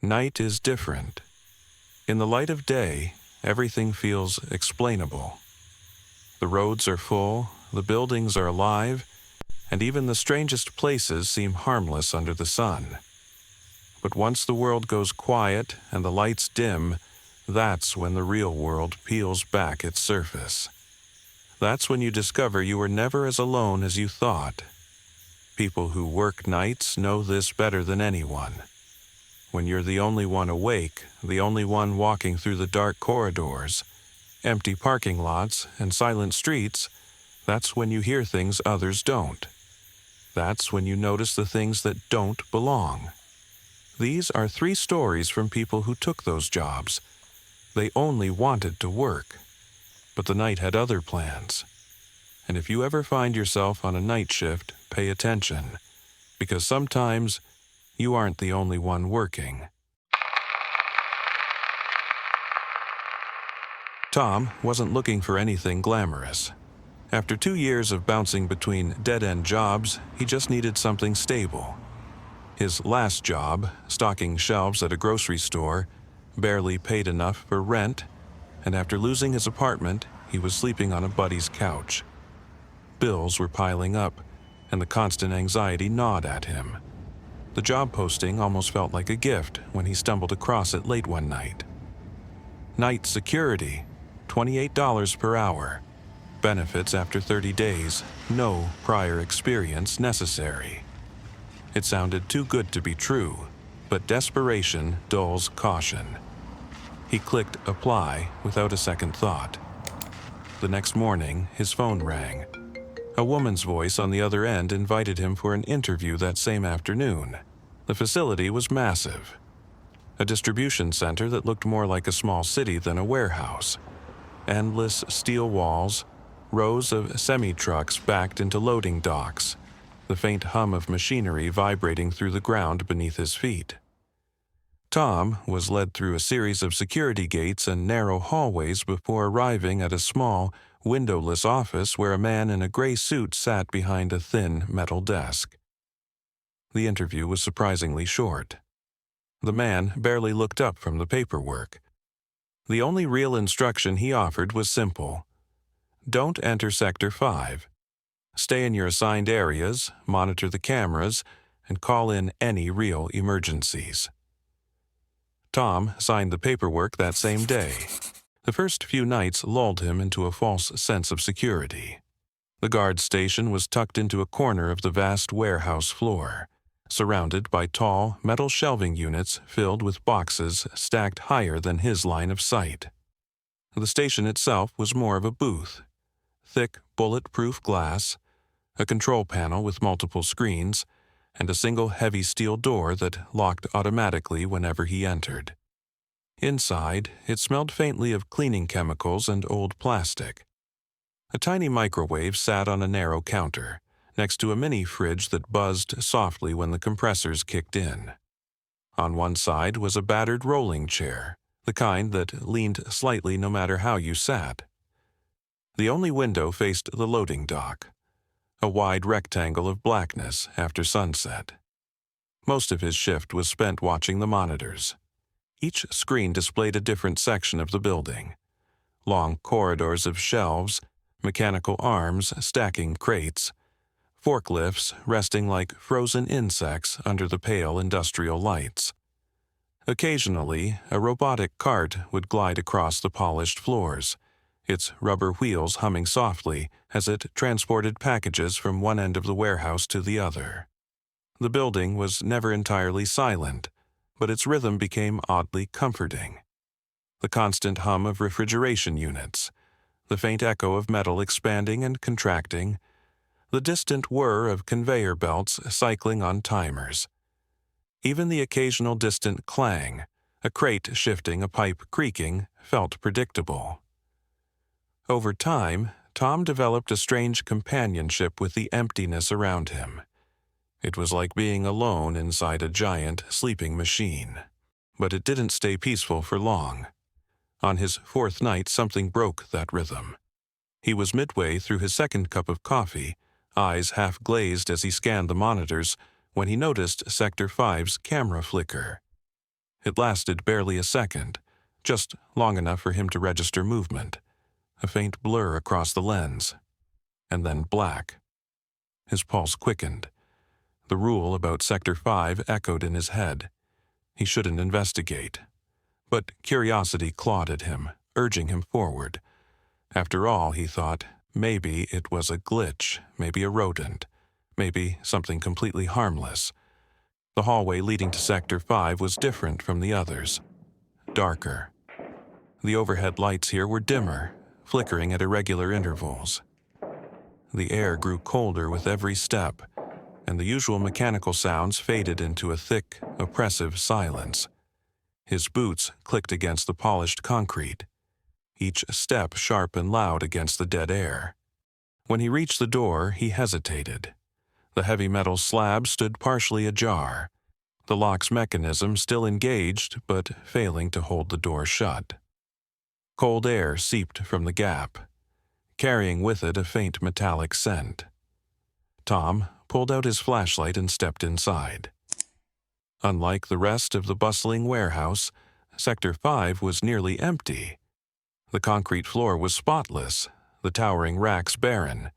Night is different. In the light of day, everything feels explainable. The roads are full, the buildings are alive, and even the strangest places seem harmless under the sun. But once the world goes quiet and the lights dim, that's when the real world peels back its surface. That's when you discover you were never as alone as you thought. People who work nights know this better than anyone. When you're the only one awake, the only one walking through the dark corridors, empty parking lots, and silent streets, that's when you hear things others don't. That's when you notice the things that don't belong. These are 3 stories from people who took those jobs. They only wanted to work. But the night had other plans. And if you ever find yourself on a night shift, pay attention, because sometimes you aren't the only one working. Tom wasn't looking for anything glamorous. After 2 years of bouncing between dead-end jobs, he just needed something stable. His last job, stocking shelves at a grocery store, barely paid enough for rent, and after losing his apartment, he was sleeping on a buddy's couch. Bills were piling up, and the constant anxiety gnawed at him. The job posting almost felt like a gift when he stumbled across it late one night. Night security, $28 per hour. Benefits after 30 days, no prior experience necessary. It sounded too good to be true, but desperation dulls caution. He clicked apply without a second thought. The next morning, his phone rang. A woman's voice on the other end invited him for an interview that same afternoon. The facility was massive. A distribution center that looked more like a small city than a warehouse. Endless steel walls, rows of semi-trucks backed into loading docks, the faint hum of machinery vibrating through the ground beneath his feet. Tom was led through a series of security gates and narrow hallways before arriving at a small, windowless office where a man in a gray suit sat behind a thin metal desk. The interview was surprisingly short. The man barely looked up from the paperwork. The only real instruction he offered was simple. Don't enter Sector 5. Stay in your assigned areas, monitor the cameras, and call in any real emergencies. Tom signed the paperwork that same day. The first few nights lulled him into a false sense of security. The guard station was tucked into a corner of the vast warehouse floor, surrounded by tall, metal shelving units filled with boxes stacked higher than his line of sight. The station itself was more of a booth. Thick, bulletproof glass, a control panel with multiple screens, and a single heavy steel door that locked automatically whenever he entered. Inside, it smelled faintly of cleaning chemicals and old plastic. A tiny microwave sat on a narrow counter, next to a mini fridge that buzzed softly when the compressors kicked in. On one side was a battered rolling chair, the kind that leaned slightly no matter how you sat. The only window faced the loading dock, a wide rectangle of blackness after sunset. Most of his shift was spent watching the monitors. Each screen displayed a different section of the building. Long corridors of shelves, mechanical arms stacking crates, forklifts resting like frozen insects under the pale industrial lights. Occasionally, a robotic cart would glide across the polished floors, its rubber wheels humming softly as it transported packages from one end of the warehouse to the other. The building was never entirely silent, but its rhythm became oddly comforting. The constant hum of refrigeration units, the faint echo of metal expanding and contracting, the distant whir of conveyor belts cycling on timers. Even the occasional distant clang, a crate shifting, a pipe creaking, felt predictable. Over time, Tom developed a strange companionship with the emptiness around him. It was like being alone inside a giant sleeping machine. But it didn't stay peaceful for long. On his 4th night, something broke that rhythm. He was midway through his 2nd cup of coffee, eyes half glazed as he scanned the monitors, when he noticed Sector 5's camera flicker. It lasted barely a second, just long enough for him to register movement, a faint blur across the lens, and then black. His pulse quickened. The rule about Sector 5 echoed in his head. He shouldn't investigate. But curiosity clawed at him, urging him forward. After all, he thought, maybe it was a glitch, maybe a rodent, maybe something completely harmless. The hallway leading to Sector 5 was different from the others. Darker. The overhead lights here were dimmer, flickering at irregular intervals. The air grew colder with every step, and the usual mechanical sounds faded into a thick, oppressive silence. His boots clicked against the polished concrete, each step sharp and loud against the dead air. When he reached the door, he hesitated. The heavy metal slab stood partially ajar, the lock's mechanism still engaged but failing to hold the door shut. Cold air seeped from the gap, carrying with it a faint metallic scent. Tom pulled out his flashlight and stepped inside. Unlike the rest of the bustling warehouse, Sector 5 was nearly empty. The concrete floor was spotless, the towering racks barren.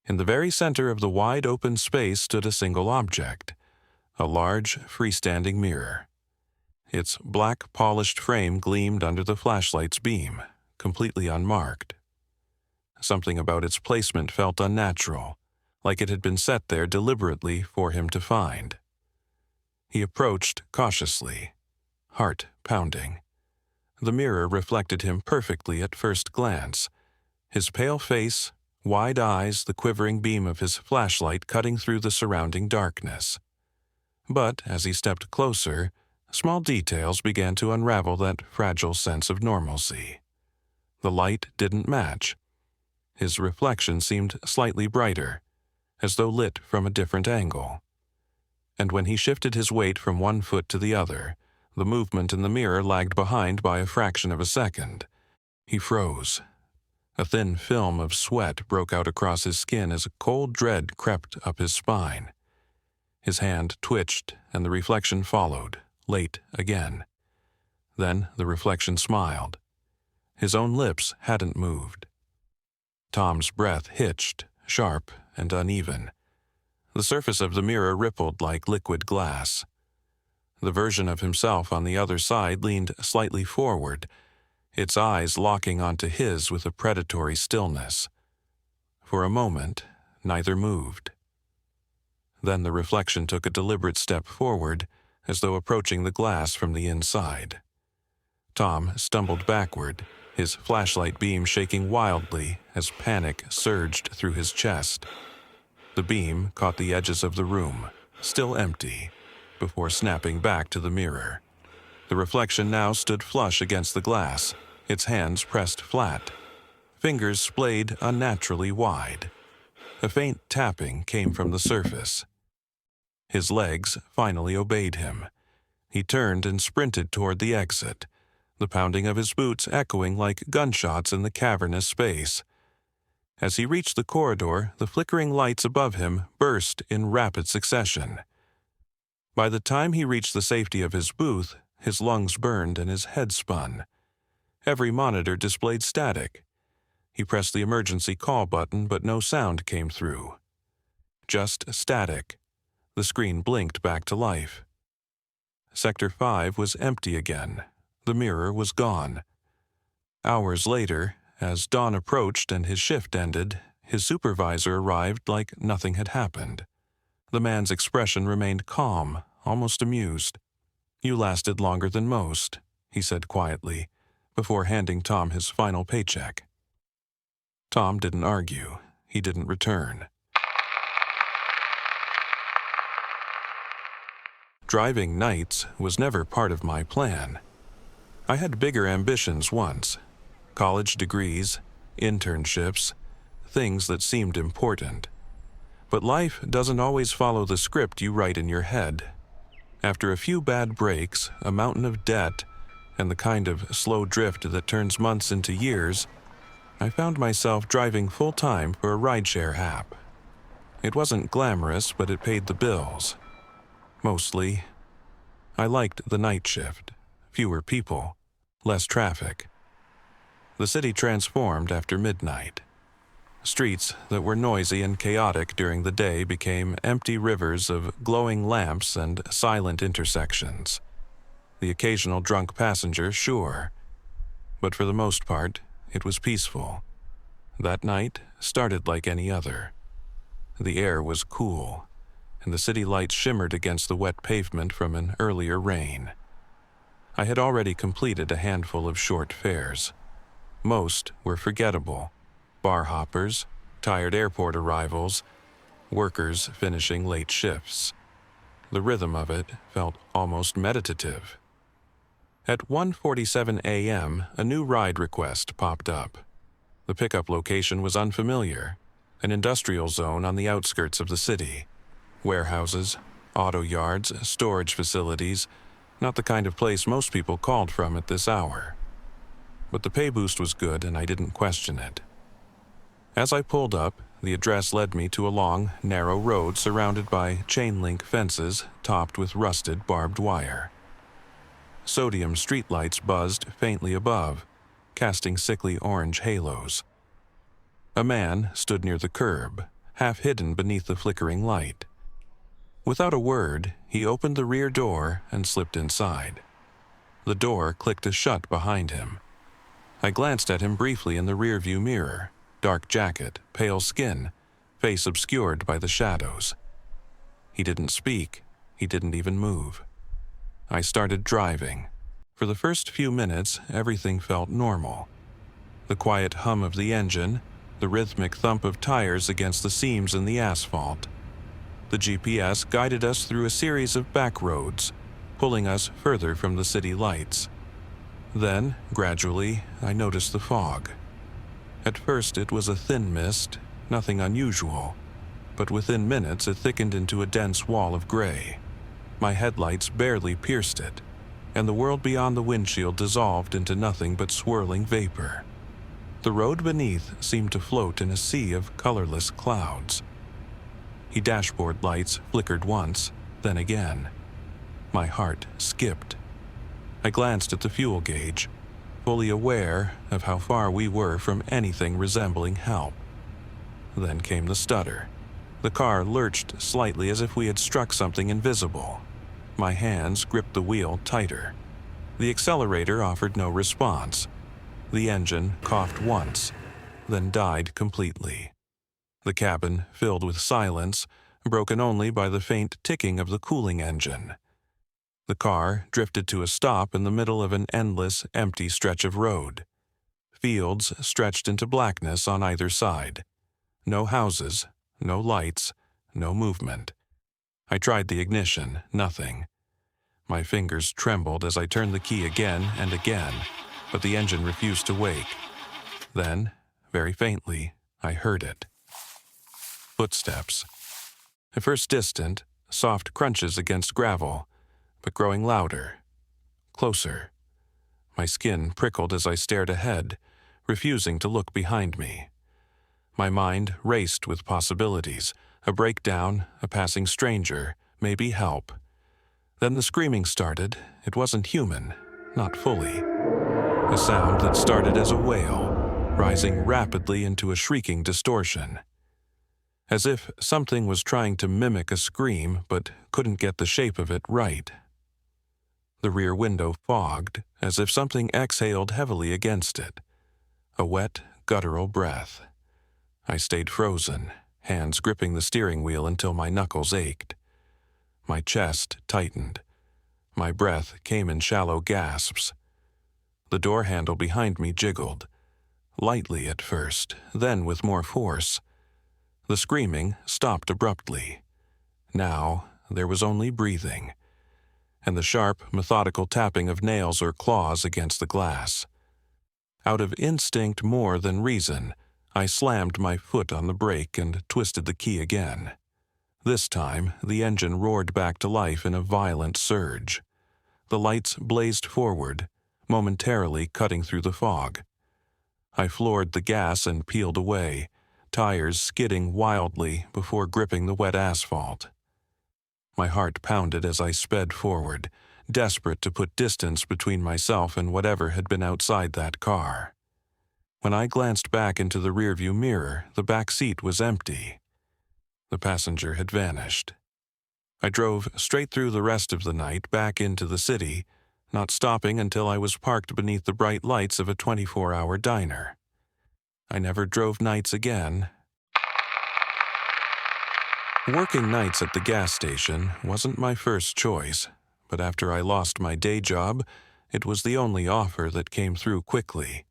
In the very center of the wide open space stood a single object, a large, freestanding mirror. Its black polished frame gleamed under the flashlight's beam, completely unmarked. Something about its placement felt unnatural, like it had been set there deliberately for him to find. He approached cautiously, heart pounding. The mirror reflected him perfectly at first glance. His pale face, wide eyes, the quivering beam of his flashlight cutting through the surrounding darkness. But as he stepped closer, small details began to unravel that fragile sense of normalcy. The light didn't match. His reflection seemed slightly brighter, as though lit from a different angle. And when he shifted his weight from one foot to the other, the movement in the mirror lagged behind by a fraction of a second. He froze. A thin film of sweat broke out across his skin as a cold dread crept up his spine. His hand twitched, and the reflection followed, late again. Then the reflection smiled. His own lips hadn't moved. Tom's breath hitched, sharp and uneven. The surface of the mirror rippled like liquid glass. The version of himself on the other side leaned slightly forward, its eyes locking onto his with a predatory stillness. For a moment, neither moved. Then the reflection took a deliberate step forward, as though approaching the glass from the inside. Tom stumbled backward, his flashlight beam shaking wildly as panic surged through his chest. The beam caught the edges of the room, still empty, before snapping back to the mirror. The reflection now stood flush against the glass, its hands pressed flat, fingers splayed unnaturally wide. A faint tapping came from the surface. His legs finally obeyed him. He turned and sprinted toward the exit, the pounding of his boots echoing like gunshots in the cavernous space. As he reached the corridor, the flickering lights above him burst in rapid succession. By the time he reached the safety of his booth, his lungs burned and his head spun. Every monitor displayed static. He pressed the emergency call button, but no sound came through. Just static. The screen blinked back to life. Sector 5 was empty again. The mirror was gone. Hours later, as dawn approached and his shift ended, his supervisor arrived like nothing had happened. The man's expression remained calm, almost amused. "You lasted longer than most," he said quietly, before handing Tom his final paycheck. Tom didn't argue. He didn't return. Driving nights was never part of my plan. I had bigger ambitions once. College degrees, internships, things that seemed important. But life doesn't always follow the script you write in your head. After a few bad breaks, a mountain of debt, and the kind of slow drift that turns months into years, I found myself driving full-time for a rideshare app. It wasn't glamorous, but it paid the bills. Mostly, I liked the night shift. fewer people, less traffic. The city transformed after midnight. Streets that were noisy and chaotic during the day became empty rivers of glowing lamps and silent intersections. The occasional drunk passenger, sure, but for the most part, it was peaceful. That night started like any other. The air was cool, and the city lights shimmered against the wet pavement from an earlier rain. I had already completed a handful of short fares. Most were forgettable: bar hoppers, tired airport arrivals, workers finishing late shifts. The rhythm of it felt almost meditative. At 1:47 a.m., a new ride request popped up. The pickup location was unfamiliar, an industrial zone on the outskirts of the city. Warehouses, auto yards, storage facilities, not the kind of place most people called from at this hour. But the pay boost was good and I didn't question it. As I pulled up, the address led me to a long, narrow road surrounded by chain-link fences topped with rusted barbed wire. Sodium streetlights buzzed faintly above, casting sickly orange halos. A man stood near the curb, half hidden beneath the flickering light. Without a word, he opened the rear door and slipped inside. The door clicked shut behind him. I glanced at him briefly in the rearview mirror. Dark jacket, pale skin, face obscured by the shadows. He didn't speak. He didn't even move. I started driving. For the first few minutes, everything felt normal. The quiet hum of the engine, the rhythmic thump of tires against the seams in the asphalt. The GPS guided us through a series of back roads, pulling us further from the city lights. Then, gradually, I noticed the fog. At first it was a thin mist, nothing unusual, but within minutes it thickened into a dense wall of gray. My headlights barely pierced it, and the world beyond the windshield dissolved into nothing but swirling vapor. The road beneath seemed to float in a sea of colorless clouds. The dashboard lights flickered once, then again. My heart skipped. I glanced at the fuel gauge, fully aware of how far we were from anything resembling help. Then came the stutter. The car lurched slightly as if we had struck something invisible. My hands gripped the wheel tighter. The accelerator offered no response. The engine coughed once, then died completely. The cabin filled with silence, broken only by the faint ticking of the cooling engine. The car drifted to a stop in the middle of an endless, empty stretch of road. Fields stretched into blackness on either side. No houses, no lights, no movement. I tried the ignition, nothing. My fingers trembled as I turned the key again and again, but the engine refused to wake. Then, very faintly, I heard it. Footsteps. At first distant, soft crunches against gravel, but growing louder, closer. My skin prickled as I stared ahead, refusing to look behind me. My mind raced with possibilities, a breakdown, a passing stranger, maybe help. Then the screaming started. It wasn't human, not fully. A sound that started as a wail, rising rapidly into a shrieking distortion. As if something was trying to mimic a scream but couldn't get the shape of it right. The rear window fogged, as if something exhaled heavily against it. A wet, guttural breath. I stayed frozen, hands gripping the steering wheel until my knuckles ached. My chest tightened. My breath came in shallow gasps. The door handle behind me jiggled, lightly at first, then with more force. The screaming stopped abruptly. Now there was only breathing, and the sharp, methodical tapping of nails or claws against the glass. Out of instinct more than reason, I slammed my foot on the brake and twisted the key again. This time, the engine roared back to life in a violent surge. The lights blazed forward, momentarily cutting through the fog. I floored the gas and peeled away, tires skidding wildly before gripping the wet asphalt. My heart pounded as I sped forward, desperate to put distance between myself and whatever had been outside that car. When I glanced back into the rearview mirror, the back seat was empty. The passenger had vanished. I drove straight through the rest of the night back into the city, not stopping until I was parked beneath the bright lights of a 24-hour diner. I never drove nights again. Working nights at the gas station wasn't my first choice, but after I lost my day job, it was the only offer that came through quickly.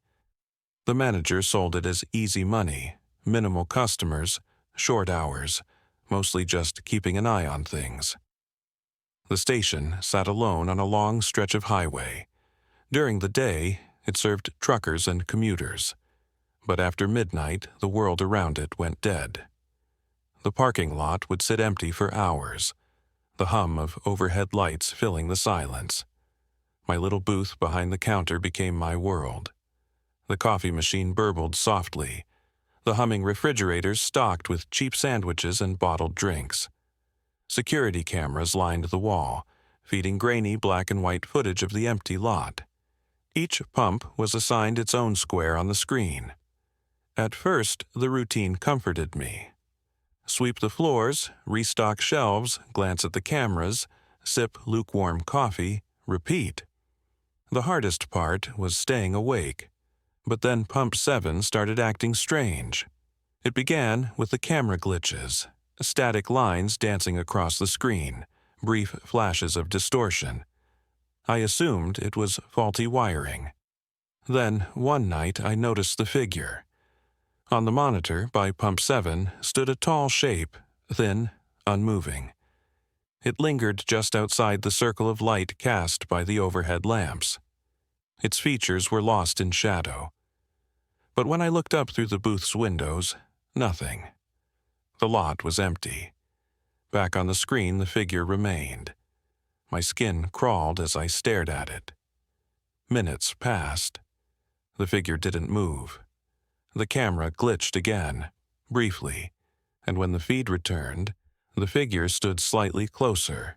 The manager sold it as easy money, minimal customers, short hours, mostly just keeping an eye on things. The station sat alone on a long stretch of highway. During the day, it served truckers and commuters. But after midnight, the world around it went dead. The parking lot would sit empty for hours, the hum of overhead lights filling the silence. My little booth behind the counter became my world. The coffee machine burbled softly. The humming refrigerators stocked with cheap sandwiches and bottled drinks. Security cameras lined the wall, feeding grainy black and white footage of the empty lot. Each pump was assigned its own square on the screen. At first, the routine comforted me. Sweep the floors, restock shelves, glance at the cameras, sip lukewarm coffee, repeat. The hardest part was staying awake. But then Pump 7 started acting strange. It began with the camera glitches, static lines dancing across the screen, brief flashes of distortion. I assumed it was faulty wiring. Then, one night, I noticed the figure. On the monitor by Pump 7 stood a tall shape, thin, unmoving. It lingered just outside the circle of light cast by the overhead lamps. Its features were lost in shadow. But when I looked up through the booth's windows, nothing. The lot was empty. Back on the screen, the figure remained. My skin crawled as I stared at it. Minutes passed. The figure didn't move. The camera glitched again, briefly, and when the feed returned, the figure stood slightly closer.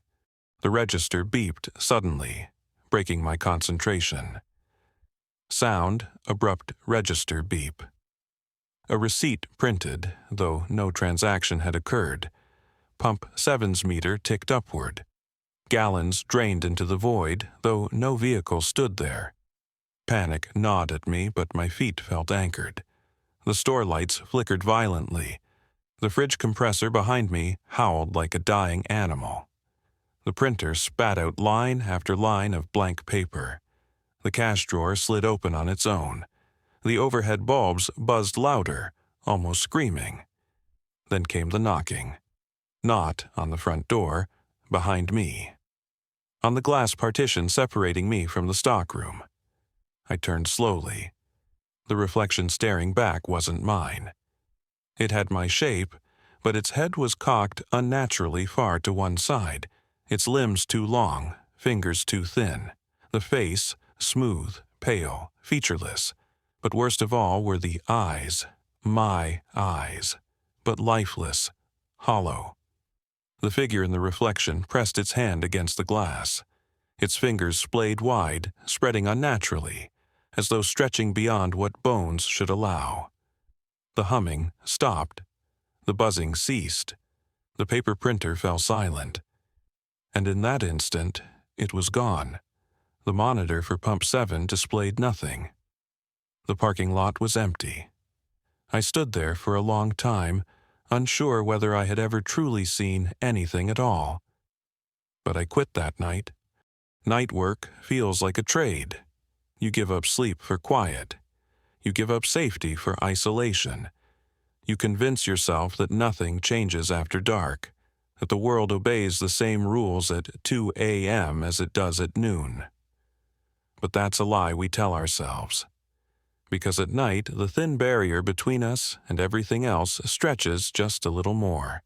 The register beeped suddenly, breaking my concentration. Sound, abrupt register beep. A receipt printed, though no transaction had occurred. Pump 7's meter ticked upward. Gallons drained into the void, though no vehicle stood there. Panic gnawed at me, but my feet felt anchored. The store lights flickered violently. The fridge compressor behind me howled like a dying animal. The printer spat out line after line of blank paper. The cash drawer slid open on its own. The overhead bulbs buzzed louder, almost screaming. Then came the knocking. Not on the front door, behind me. On the glass partition separating me from the stockroom. I turned slowly. The reflection staring back wasn't mine. It had my shape, but its head was cocked unnaturally far to one side, its limbs too long, fingers too thin, the face smooth, pale, featureless. But worst of all were the eyes, my eyes, but lifeless, hollow. The figure in the reflection pressed its hand against the glass. Its fingers splayed wide, spreading unnaturally, as though stretching beyond what bones should allow. The humming stopped. The buzzing ceased. The paper printer fell silent. And in that instant, it was gone. The monitor for Pump 7 displayed nothing. The parking lot was empty. I stood there for a long time, unsure whether I had ever truly seen anything at all. But I quit that night. Night work feels like a trade. You give up sleep for quiet. You give up safety for isolation. You convince yourself that nothing changes after dark, that the world obeys the same rules at 2 a.m. as it does at noon. But that's a lie we tell ourselves. Because at night, the thin barrier between us and everything else stretches just a little more.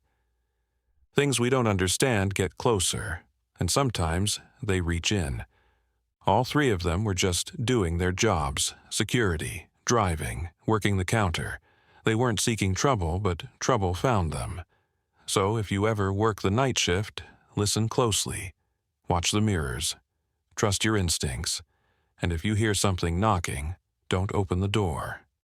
Things we don't understand get closer, and sometimes they reach in. All three of them were just doing their jobs: security, driving, working the counter. They weren't seeking trouble, but trouble found them. So if you ever work the night shift, listen closely. Watch the mirrors. trust your instincts, and if you hear something knocking, don't open the door.